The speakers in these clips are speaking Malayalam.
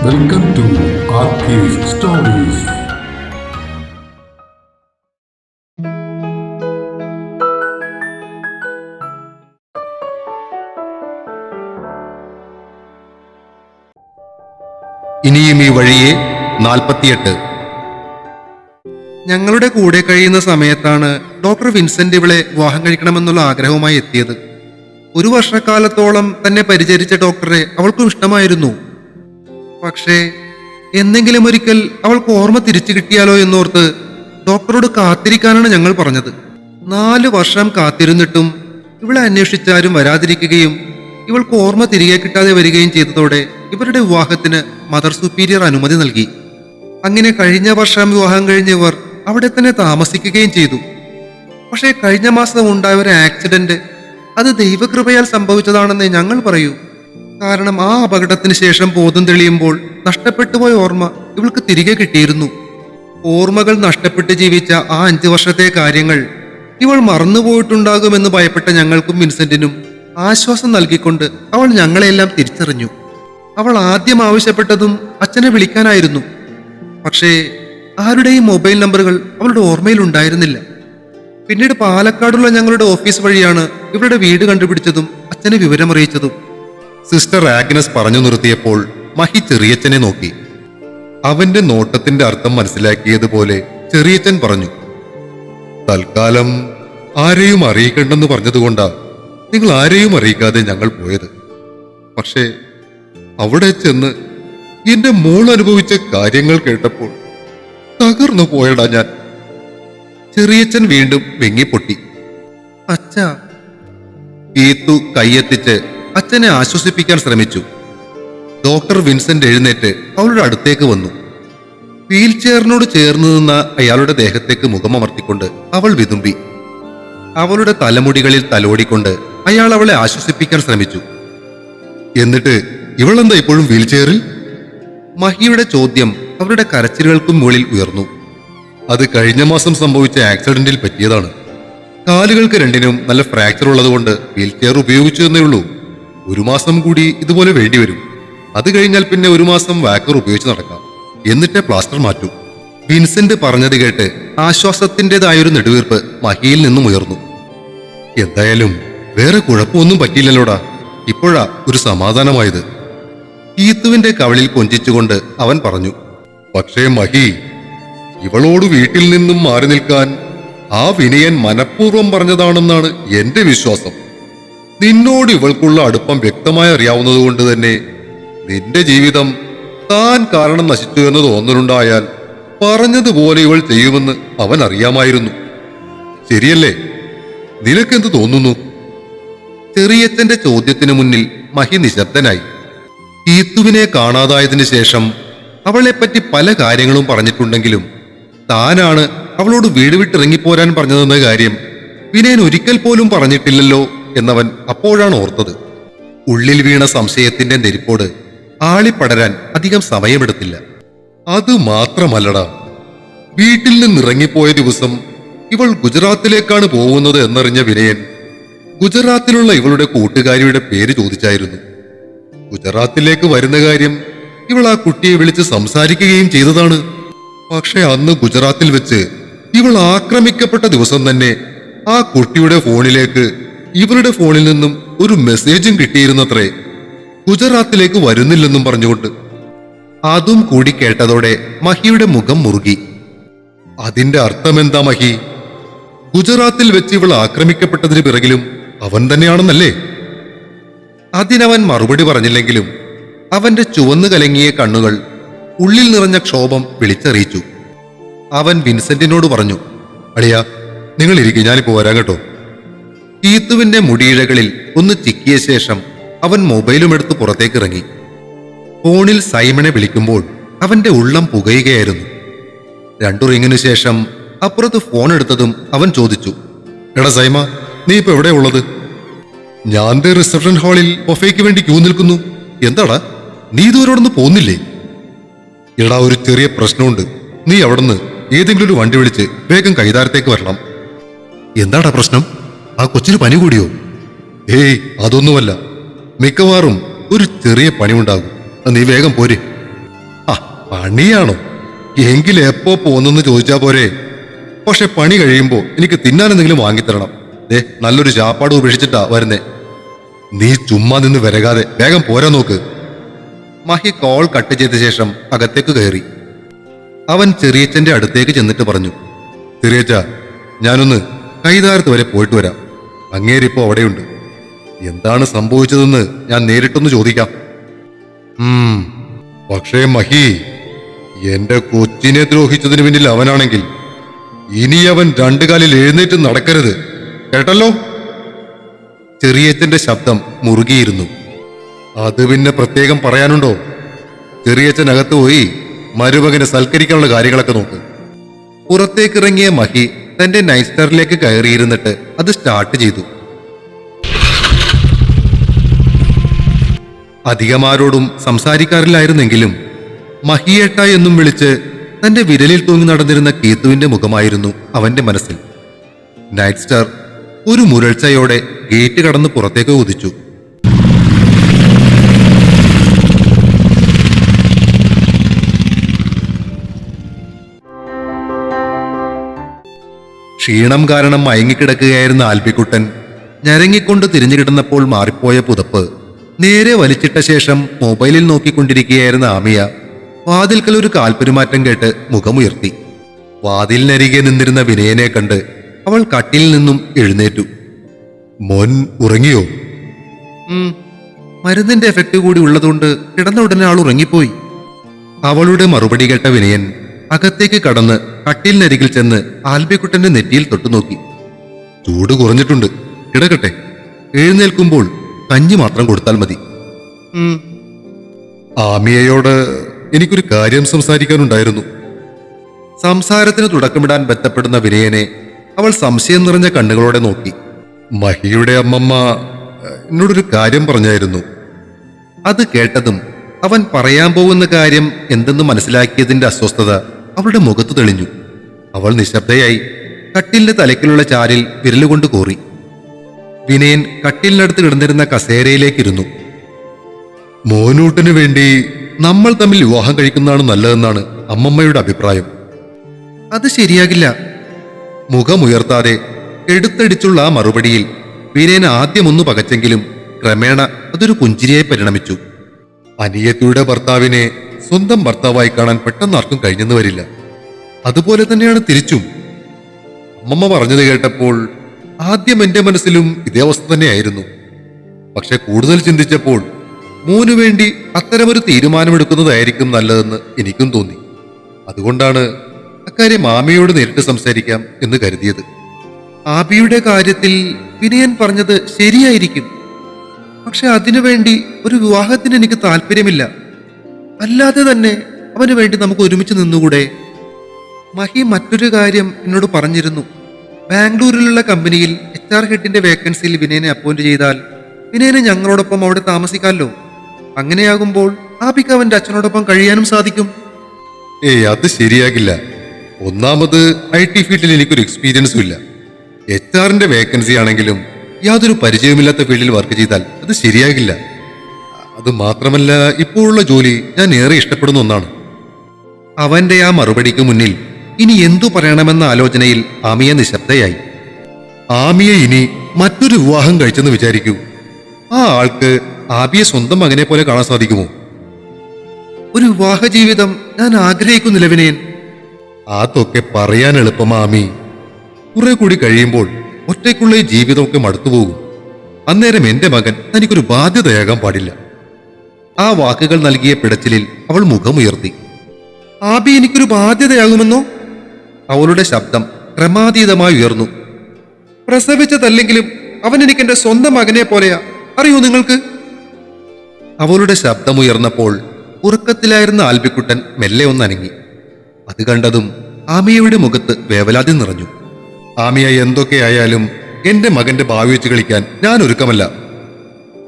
Welcome to ആർക്കേസ് stories. ഇനിയും ഈ വഴിയെ 48. ഞങ്ങളുടെ കൂടെ കഴിയുന്ന സമയത്താണ് ഡോക്ടർ വിൻസെന്റ് ഇവളെ വിവാഹം കഴിക്കണമെന്നുള്ള ആഗ്രഹവുമായി എത്തിയത്. ഒരു വർഷക്കാലത്തോളം തന്നെ പരിചരിച്ച ഡോക്ടറെ അവൾക്കും ഇഷ്ടമായിരുന്നു. പക്ഷേ എന്തെങ്കിലും ഒരിക്കൽ അവൾക്ക് ഓർമ്മ തിരിച്ചു കിട്ടിയാലോ എന്നോർത്ത് ഡോക്ടറോട് കാത്തിരിക്കാനാണ് ഞങ്ങൾ പറഞ്ഞത്. 4 വർഷം കാത്തിരുന്നിട്ടും ഇവളെ അന്വേഷിച്ചാരും വരാതിരിക്കുകയും ഇവൾക്ക് ഓർമ്മ തിരികെ കിട്ടാതെ വരികയും ചെയ്തതോടെ ഇവരുടെ വിവാഹത്തിന് മദർ സുപ്പീരിയർ അനുമതി നൽകി. അങ്ങനെ കഴിഞ്ഞ വർഷം വിവാഹം കഴിഞ്ഞവർ അവിടെ തന്നെ താമസിക്കുകയും ചെയ്തു. പക്ഷേ കഴിഞ്ഞ മാസം ഉണ്ടായ ഒരു ആക്സിഡന്റ് അത് ദൈവകൃപയാൽ സംഭവിച്ചതാണെന്ന് ഞങ്ങൾ പറയൂ. കാരണം ആ അപകടത്തിന് ശേഷം ബോധം തെളിയുമ്പോൾ നഷ്ടപ്പെട്ടുപോയ ഓർമ്മ ഇവൾക്ക് തിരികെ കിട്ടിയിരുന്നു. ഓർമ്മകൾ നഷ്ടപ്പെട്ട് ജീവിച്ച ആ 5 വർഷത്തെ കാര്യങ്ങൾ ഇവൾ മറന്നുപോയിട്ടുണ്ടാകുമെന്ന് ഭയപ്പെട്ട ഞങ്ങൾക്കും വിൻസെന്റിനും ആശ്വാസം നൽകിക്കൊണ്ട് അവൾ ഞങ്ങളെല്ലാം തിരിച്ചറിഞ്ഞു. അവൾ ആദ്യം ആവശ്യപ്പെട്ടതും അച്ഛനെ വിളിക്കാനായിരുന്നു. പക്ഷേ ആരുടെയും മൊബൈൽ നമ്പറുകൾ അവളുടെ ഓർമ്മയിൽ ഉണ്ടായിരുന്നില്ല. പിന്നീട് പാലക്കാടുള്ള ഞങ്ങളുടെ ഓഫീസ് വഴിയാണ് ഇവരുടെ വീട് കണ്ടുപിടിച്ചതും അച്ഛനെ വിവരമറിയിച്ചതും. സിസ്റ്റർ ആഗ്നസ് പറഞ്ഞു നിർത്തിയപ്പോൾ മഹി ചെറിയച്ഛനെ നോക്കി. അവന്റെ നോട്ടത്തിന്റെ അർത്ഥം മനസ്സിലാക്കിയതുപോലെ ചെറിയച്ഛൻ പറഞ്ഞു, തൽക്കാലം ആരെയും അറിയിക്കണ്ടെന്ന് പറഞ്ഞതുകൊണ്ടാ നിങ്ങൾ ആരെയും അറിയിക്കാതെ ഞങ്ങൾ പോയത്. പക്ഷേ അവിടെ ചെന്ന് എന്റെ മോൾ അനുഭവിച്ച കാര്യങ്ങൾ കേട്ടപ്പോൾ തകർന്നു പോയടാ ഞാൻ. ചെറിയച്ഛൻ വീണ്ടും വെങ്ങിപ്പൊട്ടി. അച്ഛാ. ഈത്തു കൈയെത്തിച്ച് അച്ഛനെ ആശ്വസിപ്പിക്കാൻ ശ്രമിച്ചു. ഡോക്ടർ വിൻസെന്റ് എഴുന്നേറ്റ് അവളുടെ അടുത്തേക്ക് വന്നു. വീൽ ചെയറിനോട് ചേർന്ന് നിന്ന അയാളുടെ ദേഹത്തേക്ക് മുഖമമർത്തിക്കൊണ്ട് അവൾ വിതുമ്പി. അവളുടെ തലമുടികളിൽ തലോടിക്കൊണ്ട് അയാൾ അവളെ ആശ്വസിപ്പിക്കാൻ ശ്രമിച്ചു. എന്നിട്ട് ഇവളെന്താ ഇപ്പോഴും വീൽ ചെയറിൽ? മഹിയുടെ ചോദ്യം അവരുടെ കരച്ചിലുകൾക്കും മുകളിൽ ഉയർന്നു. അത് കഴിഞ്ഞ മാസം സംഭവിച്ച ആക്സിഡന്റിൽ പറ്റിയതാണ്. കാലുകൾക്ക് രണ്ടിനും നല്ല ഫ്രാക്ചർ ഉള്ളതുകൊണ്ട് വീൽ ചെയർ ഉപയോഗിച്ചു എന്നേ ഉള്ളൂ. 1 മാസം കൂടി ഇതുപോലെ വേണ്ടിവരും. അത് കഴിഞ്ഞാൽ പിന്നെ 1 മാസം വാക്കർ ഉപയോഗിച്ച് നടക്കാം. എന്നിട്ട് പ്ലാസ്റ്റർ മാറ്റൂ. വിൻസെന്റ് പറഞ്ഞത് കേട്ട് ആശ്വാസത്തിൻ്റെതായൊരു നെടുവീർപ്പ് മഹിയിൽ നിന്നും ഉയർന്നു. എന്തായാലും വേറെ കുഴപ്പമൊന്നും പറ്റിയില്ലല്ലോടാ. ഇപ്പോഴാ ഒരു സമാധാനമായത്. ഈത്തുവിന്റെ കവളിൽ കൊഞ്ചിച്ചുകൊണ്ട് അവൻ പറഞ്ഞു. പക്ഷേ മഹി, ഇവളോട് വീട്ടിൽ നിന്നും മാറി നിൽക്കാൻ ആ വിനയൻ മനഃപൂർവ്വം പറഞ്ഞതാണെന്നാണ് എന്റെ വിശ്വാസം. നിന്നോട് ഇവൾക്കുള്ള അടുപ്പം വ്യക്തമായി അറിയാവുന്നതുകൊണ്ട് തന്നെ നിന്റെ ജീവിതം താൻ കാരണം നശിച്ചു എന്ന് തോന്നലുണ്ടായാൽ പറഞ്ഞതുപോലെ ഇവൾ ചെയ്യുമെന്ന് അവൻ അറിയാമായിരുന്നു. ശരിയല്ലേ? നിനക്കെന്ത് തോന്നുന്നു? ചെറിയച്ഛന്റെ ചോദ്യത്തിനു മുന്നിൽ മഹി നിശബ്ദനായി. ഈത്തുവിനെ കാണാതായതിനു ശേഷം അവളെപ്പറ്റി പല കാര്യങ്ങളും പറഞ്ഞിട്ടുണ്ടെങ്കിലും താനാണ് അവളോട് വീട് വിട്ടിറങ്ങിപ്പോരാൻ പറഞ്ഞതെന്ന കാര്യം വിനയൻ ഒരിക്കൽ പോലും പറഞ്ഞിട്ടില്ലല്ലോ എന്നവൻ അപ്പോഴാണ് ഓർത്തത്. ഉള്ളിൽ വീണ സംശയത്തിന്റെ നെരിപ്പോട് ആളിപ്പടരാൻ അധികം സമയമെടുത്തില്ല. അത് മാത്രമല്ലടാ, വീട്ടിൽ നിന്നിറങ്ങിപ്പോയ ദിവസം ഇവൾ ഗുജറാത്തിലേക്കാണ് പോകുന്നത് എന്നറിഞ്ഞ വിനയൻ ഗുജറാത്തിലുള്ള ഇവളുടെ കൂട്ടുകാരിയുടെ പേര് ചോദിച്ചായിരുന്നു. ഗുജറാത്തിലേക്ക് വരുന്ന കാര്യം ഇവൾ ആ കുട്ടിയെ വിളിച്ച് സംസാരിക്കുകയും ചെയ്തതാണ്. പക്ഷെ അന്ന് ഗുജറാത്തിൽ വെച്ച് ഇവൾ ആക്രമിക്കപ്പെട്ട ദിവസം തന്നെ ആ കുട്ടിയുടെ ഫോണിലേക്ക് ഇവരുടെ ഫോണിൽ നിന്നും ഒരു മെസ്സേജും കിട്ടിയിരുന്നത്രേ, ഗുജറാത്തിലേക്ക് വരുന്നില്ലെന്നും പറഞ്ഞുകൊണ്ട്. അതും കൂടി കേട്ടതോടെ മഹിയുടെ മുഖം മുറുകി. അതിന്റെ അർത്ഥമെന്താ മഹി? ഗുജറാത്തിൽ വെച്ച് ഇവൾ ആക്രമിക്കപ്പെട്ടതിന് പിറകിലും അവൻ തന്നെയാണെന്നല്ലേ? അതിനവൻ മറുപടി പറഞ്ഞില്ലെങ്കിലും അവന്റെ ചുവന്നു കലങ്ങിയ കണ്ണുകൾ ഉള്ളിൽ നിറഞ്ഞ ക്ഷോഭം വിളിച്ചറിയിച്ചു. അവൻ വിൻസെന്റിനോട് പറഞ്ഞു, അളിയാ, നിങ്ങൾ ഇരിക്കും, ഞാനിപ്പോ വരാം കേട്ടോ. ഈത്തുവിന്റെ മുടിയിഴകളിൽ ഒന്ന് ചിക്കിയ ശേഷം അവൻ മൊബൈലും എടുത്ത് പുറത്തേക്കിറങ്ങി. ഫോണിൽ സൈമണെ വിളിക്കുമ്പോൾ അവന്റെ ഉള്ളം പുകയുകയായിരുന്നു. 2 റിങ്ങിനു ശേഷം അപ്പുറത്ത് ഫോൺ എടുത്തതും അവൻ ചോദിച്ചു, എടാ സൈമ, നീ ഇപ്പൊ എവിടെയാ ഉള്ളത്? ഞാൻ റിസപ്ഷൻ ഹാളിൽ ബൊഫേക്ക് വേണ്ടി ക്യൂ നിൽക്കുന്നു. എന്താടാ, നീ ഇതുവരോടൊന്ന് പോന്നില്ലേ? എടാ, ഒരു ചെറിയ പ്രശ്നമുണ്ട്. നീ അവിടുന്ന് ഏതെങ്കിലും ഒരു വണ്ടി വിളിച്ച് വേഗം കൈതാരത്തേക്ക് വരണം. എന്താടാ പ്രശ്നം? ആ കൊച്ചിന് പനി കൂടിയോ? ഏയ്, അതൊന്നുമല്ല. മിക്കവാറും ഒരു ചെറിയ പണിയുണ്ടാകും. നീ വേഗം പോരെ. പണിയാണോ? എങ്കിൽ എപ്പോ പോന്നെന്ന് ചോദിച്ചാ പോരെ. പക്ഷെ പണി കഴിയുമ്പോ എനിക്ക് തിന്നാൻ എന്തെങ്കിലും വാങ്ങിത്തരണം. നല്ലൊരു ചാപ്പാട് ഉപേക്ഷിച്ചിട്ടാ വരുന്നേ. നീ ചുമ്മാ നിന്ന് വരകാതെ വേഗം പോരാ നോക്ക്. മഹി കോൾ കട്ട് ചെയ്ത ശേഷം അകത്തേക്ക് കയറി. അവൻ ചെറിയച്ഛന്റെ അടുത്തേക്ക് ചെന്നിട്ട് പറഞ്ഞു, ചെറിയച്ച, ഞാനൊന്ന് കൈതാരത്ത് വരെ പോയിട്ട് വരാം. അങ്ങേരിപ്പോ അവിടെയുണ്ട്. എന്താണ് സംഭവിച്ചതെന്ന് ഞാൻ നേരിട്ടൊന്ന് ചോദിക്കാം. പക്ഷേ മഹി, എന്റെ കൊച്ചിനെ ദ്രോഹിച്ചതിന് പിന്നിൽ അവനാണെങ്കിൽ ഇനി അവൻ രണ്ടു കാലിൽ എഴുന്നേറ്റ് നടക്കരുത്, കേട്ടല്ലോ? ചെറിയച്ഛന്റെ ശബ്ദം മുറുകിയിരുന്നു. അത് പിന്നെ പ്രത്യേകം പറയാനുണ്ടോ? ചെറിയച്ഛൻ അകത്ത് പോയി മരുമകനെ സൽക്കരിക്കാനുള്ള കാര്യങ്ങളൊക്കെ നോക്ക്. പുറത്തേക്കിറങ്ങിയ മഹി തന്റെ നൈസ്റ്ററിലേക്ക് കയറിയിരുന്നിട്ട് അത് സ്റ്റാർട്ട് ചെയ്തു. അധികമാരോടും സംസാരിക്കാറില്ലായിരുന്നെങ്കിലും മഹിയേട്ട എന്നും വിളിച്ച് തന്റെ വിരലിൽ തൂങ്ങി നടന്നിരുന്ന കീത്തുവിന്റെ മുഖമായിരുന്നു അവന്റെ മനസ്സിൽ. നൈറ്റ് സ്റ്റാർ ഒരു മുരൾച്ചയോടെ ഗേറ്റ് കടന്ന് പുറത്തേക്ക് കുതിച്ചു. ക്ഷീണം കാരണം മയങ്ങിക്കിടക്കുകയായിരുന്ന ആൽബിക്കുട്ടൻ ഞരങ്ങിക്കൊണ്ട് തിരിഞ്ഞു കിടന്നപ്പോൾ മാറിപ്പോയ പുതപ്പ് നേരെ വലിച്ചിട്ട ശേഷം മൊബൈലിൽ നോക്കിക്കൊണ്ടിരിക്കുകയായിരുന്ന ആമിയ വാതിൽക്കൽ ഒരു കാൽപെരുമാറ്റം കേട്ട് മുഖമുയർത്തി. വാതിലിനരികെ നിന്നിരുന്ന വിനയനെ കണ്ട് അവൾ കട്ടിൽ നിന്നും എഴുന്നേറ്റു. മോൻ ഉറങ്ങിയോ? മരുന്നിന്റെ എഫക്റ്റ് കൂടി ഉള്ളതുകൊണ്ട് കിടന്ന ഉടനെ ആൾ ഉറങ്ങിപ്പോയി. അവളുടെ മറുപടി കേട്ട വിനയൻ അകത്തേക്ക് കടന്ന് കട്ടിലിനരികിൽ ചെന്ന് ആൽബിക്കുട്ടന്റെ നെറ്റിയിൽ തൊട്ടുനോക്കി. ചൂട് കുറഞ്ഞിട്ടുണ്ട്, കിടക്കട്ടെ. എഴുന്നേൽക്കുമ്പോൾ കഞ്ഞി മാത്രം കൊടുത്താൽ മതി. ആമിയയോട് എനിക്കൊരു കാര്യം സംസാരിക്കാനുണ്ടായിരുന്നു. സംസാരത്തിന് തുടക്കമിടാൻ ബന്ധപ്പെടുന്ന വിനയനെ അവൾ സംശയം നിറഞ്ഞ കണ്ണുകളോടെ നോക്കി. മഹിയുടെ അമ്മമ്മ എന്നോടൊരു കാര്യം പറഞ്ഞായിരുന്നു. അത് കേട്ടതും അവൻ പറയാൻ പോകുന്ന കാര്യം എന്തെന്ന് മനസ്സിലാക്കിയതിന്റെ അസ്വസ്ഥത അവളുടെ മുഖത്ത് തെളിഞ്ഞു. അവൾ നിശബ്ദയായി കട്ടിലിന്റെ തലക്കിലുള്ള ചാരിൽ വിരലുകൊണ്ട് കോറി. വിനയൻ കട്ടിലിനടുത്ത് കിടന്നിരുന്ന കസേരയിലേക്കിരുന്നു. മോനൂട്ടിനു വേണ്ടി നമ്മൾ തമ്മിൽ വിവാഹം കഴിക്കുന്നതാണ് നല്ലതെന്നാണ് അമ്മമ്മയുടെ അഭിപ്രായം. അത് ശരിയാകില്ല. മുഖമുയർത്താതെ എടുത്തടിച്ചുള്ള ആ മറുപടിയിൽ വിനയൻ ആദ്യമൊന്നു പകച്ചെങ്കിലും ക്രമേണ അതൊരു പുഞ്ചിരിയായി പരിണമിച്ചു. അനിയത്തിയുടെ ഭർത്താവിനെ സ്വന്തം ഭർത്താവായി കാണാൻ പെട്ടെന്ന് ആർക്കും കഴിഞ്ഞെന്ന് വരില്ല. അതുപോലെ തന്നെയാണ് തിരിച്ചും. അമ്മമ്മ പറഞ്ഞത് കേട്ടപ്പോൾ ആദ്യം എന്റെ മനസ്സിലും ഇതേ അവസ്ഥ തന്നെയായിരുന്നു. പക്ഷെ കൂടുതൽ ചിന്തിച്ചപ്പോൾ മോനു വേണ്ടി അത്തരമൊരു തീരുമാനമെടുക്കുന്നതായിരിക്കും നല്ലതെന്ന് എനിക്കും തോന്നി. അതുകൊണ്ടാണ് അക്കാര്യം ആമിയോട് നേരിട്ട് സംസാരിക്കാം എന്ന് കരുതിയത്. ആബിയുടെ കാര്യത്തിൽ വിനയൻ പറഞ്ഞത് ശരിയായിരിക്കും. പക്ഷെ അതിനുവേണ്ടി ഒരു വിവാഹത്തിന് എനിക്ക് താല്പര്യമില്ല. അല്ലാതെ തന്നെ അവന് വേണ്ടി നമുക്ക് ഒരുമിച്ച് നിന്നുകൂടെ? മഹി മറ്റൊരു കാര്യം എന്നോട് പറഞ്ഞിരുന്നു. ബാംഗ്ലൂരിലുള്ള കമ്പനിയിൽ HR ഹെഡിന്റെ വേക്കൻസിയിൽ വിനയനെ അപ്പോയിന്റ് ചെയ്താൽ വിനയന് ഞങ്ങളോടൊപ്പം അവിടെ താമസിക്കാമല്ലോ. അങ്ങനെയാകുമ്പോൾ ആബിക്ക് അവന്റെ അച്ഛനോടൊപ്പം കഴിയാനും സാധിക്കും. അത് ശരിയാകില്ല. ഒന്നാമത് IT ഫീൽഡിൽ എനിക്കൊരു എക്സ്പീരിയൻസും ഇല്ല. HR വേക്കൻസി ആണെങ്കിലും യാതൊരു പരിചയമില്ലാത്ത ഫീൽഡിൽ വർക്ക് ചെയ്താൽ അത് ശരിയാകില്ല. അത് മാത്രമല്ല, ഇപ്പോഴുള്ള ജോലി ഞാൻ ഏറെ ഇഷ്ടപ്പെടുന്ന ഒന്നാണ്. അവന്റെ ആ മറുപടിക്ക് മുന്നിൽ ഇനി എന്തു പറയണമെന്ന ആലോചനയിൽ ആമിയ നിശബ്ദയായി. ആമിയെ ഇനി മറ്റൊരു വിവാഹം കഴിച്ചെന്ന് വിചാരിക്കൂ. ആ ആൾക്ക് ആബിയെ സ്വന്തം മകനെ പോലെ കാണാൻ സാധിക്കുമോ? ഒരു വിവാഹ ജീവിതം ഞാൻ ആഗ്രഹിക്കുന്നില്ല വിനയൻ. അതൊക്കെ പറയാൻ എളുപ്പമാ ആമി. കുറെ കൂടി കഴിയുമ്പോൾ ഒറ്റയ്ക്കുള്ള ഈ ജീവിതമൊക്കെ മടുത്തുപോകും. അന്നേരം എന്റെ മകൻ തനിക്കൊരു ബാധ്യതയാകാൻ പാടില്ല. ആ വാക്കുകൾ നൽകിയ പിടച്ചിലിൽ അവൾ മുഖമുയർത്തി. ആബി എനിക്കൊരു ബാധ്യതയാകുമെന്നോ? അവളുടെ ശബ്ദം ക്രമാതീതമായി ഉയർന്നു. പ്രസവിച്ചതല്ലെങ്കിലും അവൻ എനിക്ക് എന്റെ സ്വന്തം മകനെ പോലെയാ, അറിയൂ നിങ്ങൾക്ക്? അവളുടെ ശബ്ദമുയർന്നപ്പോൾ ഉറക്കത്തിലായിരുന്ന ആൽബിക്കുട്ടൻ മെല്ലെ ഒന്നനങ്ങി. അത് കണ്ടതും ആമിയയുടെ മുഖത്ത് വേവലാതി നിറഞ്ഞു. ആമിയ എന്തൊക്കെയായാലും എന്റെ മകന്റെ ഭാവി വെച്ച് കളിക്കാൻ ഞാൻ ഒരുക്കമല്ല.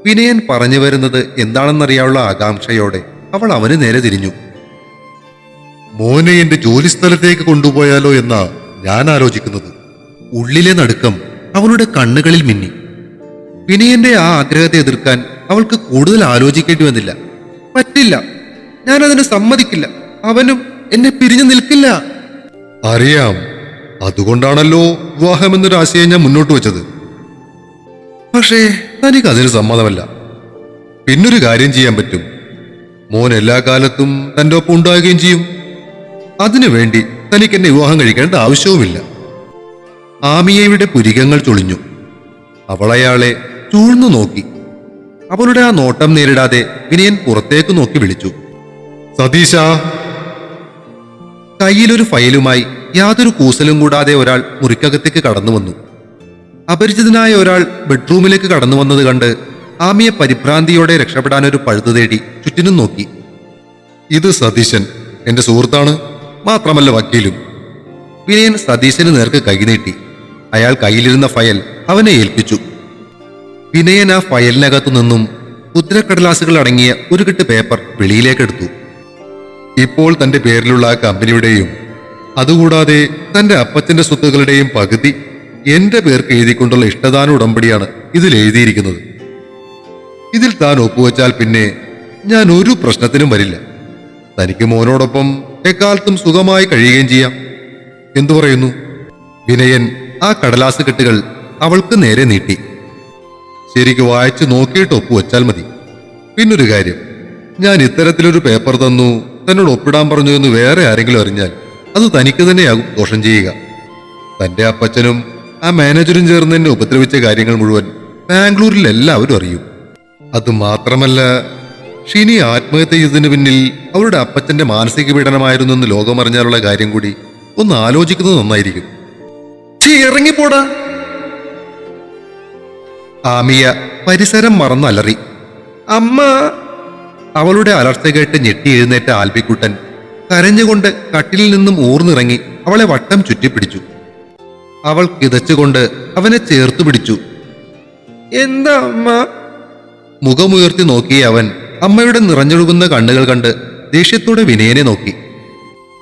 വിനയൻ പറഞ്ഞു വരുന്നത് എന്താണെന്നറിയാനുള്ള ആകാംക്ഷയോടെ അവൾ അവന് നേരെ തിരിഞ്ഞു. മോനെ എന്റെ ജോലിസ്ഥലത്തേക്ക് കൊണ്ടുപോയാലോ എന്നാ ഞാൻ ആലോചിക്കുന്നത്. ഉള്ളിലെ നടുക്കം അവളുടെ കണ്ണുകളിൽ മിന്നി. വിനയന്റെ ആ ആഗ്രഹത്തെ എതിർക്കാൻ അവൾക്ക് കൂടുതൽ ആലോചിക്കേണ്ടി വന്നില്ല. പറ്റില്ല, ഞാനതിന് സമ്മതിക്കില്ല. അവനും എന്നെ പിരിഞ്ഞു നിൽക്കില്ല. അറിയാം, അതുകൊണ്ടാണല്ലോ വിവാഹമെന്നൊരു ആശയം ഞാൻ മുന്നോട്ട് വെച്ചത്. പക്ഷേ തനിക്ക് അതിന് സമ്മതമല്ല. പിന്നൊരു കാര്യം ചെയ്യാൻ പറ്റും. മോൻ എല്ലാ കാലത്തും തന്റെ ഒപ്പം ഉണ്ടാകുകയും ചെയ്യും. അതിനുവേണ്ടി തനിക്ക് എന്നെ വിവാഹം കഴിക്കേണ്ട ആവശ്യവുമില്ല. ആമിയയുടെ പുരികങ്ങൾ ചൊളിഞ്ഞു. അവളയാളെ ചൂഴ്ന്നു നോക്കി. അവളുടെ ആ നോട്ടം നേരിടാതെ വിനയൻ പുറത്തേക്ക് നോക്കി വിളിച്ചു, സതീശ. കയ്യിലൊരു ഫയലുമായി യാതൊരു കൂസലും കൂടാതെ ഒരാൾ മുറിക്കകത്തേക്ക് കടന്നു വന്നു. അപരിചിതനായ ഒരാൾ ബെഡ്റൂമിലേക്ക് കടന്നു വന്നത് കണ്ട് ആമിയെ പരിഭ്രാന്തിയോടെ രക്ഷപ്പെടാനൊരു പഴുതു തേടി ചുറ്റിനും നോക്കി. ഇത് സതീശൻ, എന്റെ സുഹൃത്താണ്, മാത്രമല്ല വക്കീലും. വിനയൻ സതീശന് നേർക്ക് കൈനീട്ടി. അയാൾ കയ്യിലിരുന്ന ഫയൽ അവനെ ഏൽപ്പിച്ചു. വിനയൻ ആ ഫയലിനകത്തു നിന്നും മുദ്രക്കടലാസുകൾ അടങ്ങിയ ഒരു കെട്ട് പേപ്പർ വെളിയിലേക്കെടുത്തു. ഇപ്പോൾ തന്റെ പേരിലുള്ള ആ കമ്പനിയുടെയും അതുകൂടാതെ തന്റെ അപ്പച്ചന്റെ സ്വത്തുക്കളുടെയും പകുതി എന്റെ പേർക്ക് എഴുതിക്കൊണ്ടുള്ള ഇഷ്ടദാന ഉടമ്പടിയാണ് ഇതിൽ എഴുതിയിരിക്കുന്നത്. ഇതിൽ താൻ ഒപ്പുവെച്ചാൽ പിന്നെ ഞാൻ ഒരു പ്രശ്നത്തിനും വരില്ല. തനിക്ക് മോനോടൊപ്പം എക്കാലത്തും സുഖമായി കഴിയുകയും ചെയ്യാം. എന്തു പറയുന്നു? വിനയൻ ആ കടലാസ് കെട്ടുകൾ അവൾക്ക് നേരെ നീട്ടി. ശരിക്ക് വായിച്ചു നോക്കിയിട്ട് ഒപ്പുവെച്ചാൽ മതി. പിന്നൊരു കാര്യം, ഞാൻ ഇത്തരത്തിലൊരു പേപ്പർ തന്നു, തന്നോട് ഒപ്പിടാൻ പറഞ്ഞു എന്ന് വേറെ ആരെങ്കിലും അറിഞ്ഞാൽ അത് തനിക്ക് തന്നെയാകും ദോഷം ചെയ്യുക. തന്റെ അപ്പച്ചനും ആ മാനേജരും ചേർന്ന് എന്നെ ഉപദ്രവിച്ച കാര്യങ്ങൾ മുഴുവൻ ബാംഗ്ലൂരിൽ എല്ലാവരും അറിയും. അത് മാത്രമല്ല, ഷിനി ആത്മഹത്യ ചെയ്തതിന് പിന്നിൽ അവരുടെ അപ്പച്ചന്റെ മാനസിക പീഡനമായിരുന്നു എന്ന് ലോകമറിഞ്ഞാലുള്ള കാര്യം കൂടി ഒന്ന് ആലോചിക്കുന്നത് നന്നായിരിക്കും. ഇറങ്ങിപ്പോടാ. ആമിയ പരിസരം മറന്നലറി. അമ്മ. അവളുടെ അലർച്ച കേട്ട് ഞെട്ടി എഴുന്നേറ്റ ആൽബിക്കുട്ടൻ കരഞ്ഞുകൊണ്ട് കട്ടിലിൽ നിന്നും ഊർന്നിറങ്ങി അവളെ വട്ടം ചുറ്റിപ്പിടിച്ചു. അവൾ കിതച്ചുകൊണ്ട് അവനെ ചേർത്തു പിടിച്ചു. എന്താ അമ്മ? മുഖമുയർത്തി നോക്കിയ അവൻ അമ്മയുടെ നിറഞ്ഞൊഴുകുന്ന കണ്ണുകൾ കണ്ട് ദേഷ്യത്തോടെ വിനയനെ നോക്കി.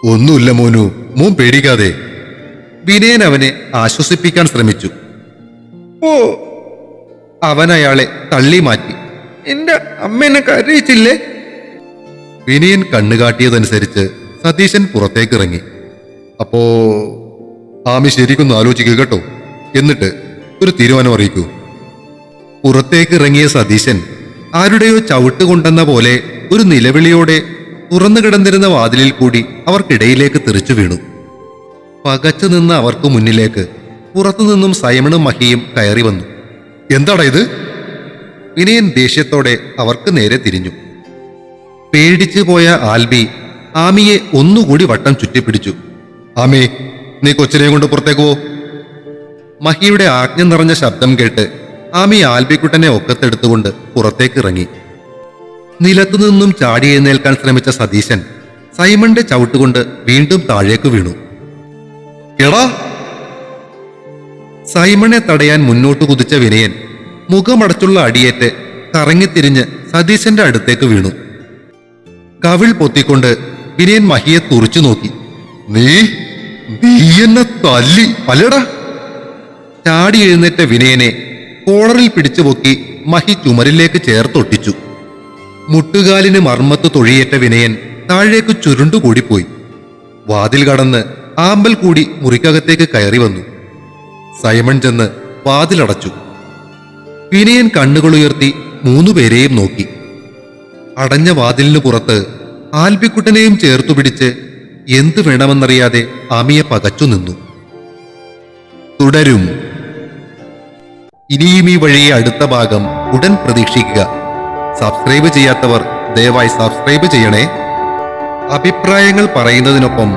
ഒന്നുമില്ല മോനു, മോൻ പേടിക്കാതെ. വിനയൻ അവനെ ആശ്വസിപ്പിക്കാൻ ശ്രമിച്ചു. ഓ. അവൻ അയാളെ തള്ളി മാറ്റി. എന്റെ അമ്മ എന്നെ കരയിച്ചില്ലേ? വിനയൻ കണ്ണുകാട്ടിയതനുസരിച്ച് സതീശൻ പുറത്തേക്കിറങ്ങി. അപ്പോ ആമി ശരിക്കൊന്ന് ആലോചിക്കുക കേട്ടോ, എന്നിട്ട് ഒരു തീരുമാനം അറിയിക്കൂ. പുറത്തേക്കിറങ്ങിയ സതീശൻ ആരുടെയോ ചവിട്ടുകൊണ്ടെന്ന പോലെ ഒരു നിലവിളിയോടെ തുറന്നു കിടന്നിരുന്ന വാതിലിൽ കൂടി അവർക്കിടയിലേക്ക് തെറിച്ചു വീണു. പകച്ചു നിന്ന അവർക്ക് മുന്നിലേക്ക് പുറത്തുനിന്നും സൈമണും മഹിയും കയറി വന്നു. എന്താടാ ഇത്? വിനയൻ ദേഷ്യത്തോടെ അവർക്ക് നേരെ തിരിഞ്ഞു. പേടിച്ചു പോയ ആൽബി ആമിയെ ഒന്നുകൂടി വട്ടം ചുറ്റിപ്പിടിച്ചു. ആമി, നീ കൊച്ചിനെ കൊണ്ട് പുറത്തേക്ക് പോ. മഹിയുടെ ആജ്ഞ നിറഞ്ഞ ശബ്ദം കേട്ട് ആമി ആൽബിക്കുട്ടനെ ഒക്കത്തെടുത്തുകൊണ്ട് പുറത്തേക്കിറങ്ങി. നിലത്തുനിന്നും ചാടി എഴുന്നേൽക്കാൻ ശ്രമിച്ച സതീശൻ സൈമന്റെ ചവിട്ടുകൊണ്ട് വീണ്ടും താഴേക്ക് വീണു. എടാ! സൈമനെ തടയാൻ മുന്നോട്ട് കുതിച്ച വിനയൻ മുഖമടച്ചുള്ള അടിയേറ്റ് കറങ്ങിത്തിരിഞ്ഞ് സതീശന്റെ അടുത്തേക്ക് വീണു. കവിൾ പൊത്തിക്കൊണ്ട് വിനയൻ മഹിയെ തുറിച്ചു നോക്കി. നീ എന്നെ തല്ലി അല്ലടാ? ചാടി എഴുന്നേറ്റ വിനയനെ കോളറിൽ പിടിച്ചു പൊക്കി മഹി ചുമരിലേക്ക് ചേർത്തൊട്ടിച്ചു. മുട്ടുകാലിന് മർമ്മത്ത് തൊഴിയേറ്റ വിനയൻ താഴേക്ക് ചുരുണ്ടുകൂടിപ്പോയി. വാതിൽ കടന്ന് ആമ്പൽ കൂടി മുറിക്കകത്തേക്ക് കയറി വന്നു. സൈമൺ ചെന്ന് വാതിലടച്ചു. വിനയൻ കണ്ണുകളുയർത്തി മൂന്നുപേരെയും നോക്കി. അടഞ്ഞ വാതിലിന് പുറത്ത് ആൽബിക്കുട്ടനെയും ചേർത്തു പിടിച്ച് എന്തു വേണമെന്നറിയാതെ ആമിയെ പകച്ചു നിന്നു. തുടരും. ഇനിയും ഈ വഴിയെ അടുത്ത ഭാഗം ഉടൻ പ്രതീക്ഷിക്കുക. സബ്സ്ക്രൈബ് ചെയ്യാത്തവർ ദയവായി സബ്സ്ക്രൈബ് ചെയ്യണേ. അഭിപ്രായങ്ങൾ പറയുന്നതിനൊപ്പം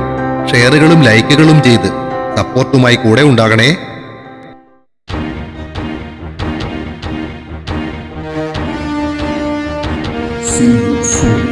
ഷെയറുകളും ലൈക്കുകളും ചെയ്ത് സപ്പോർട്ടുമായി കൂടെ ഉണ്ടാകണേ. Single soul.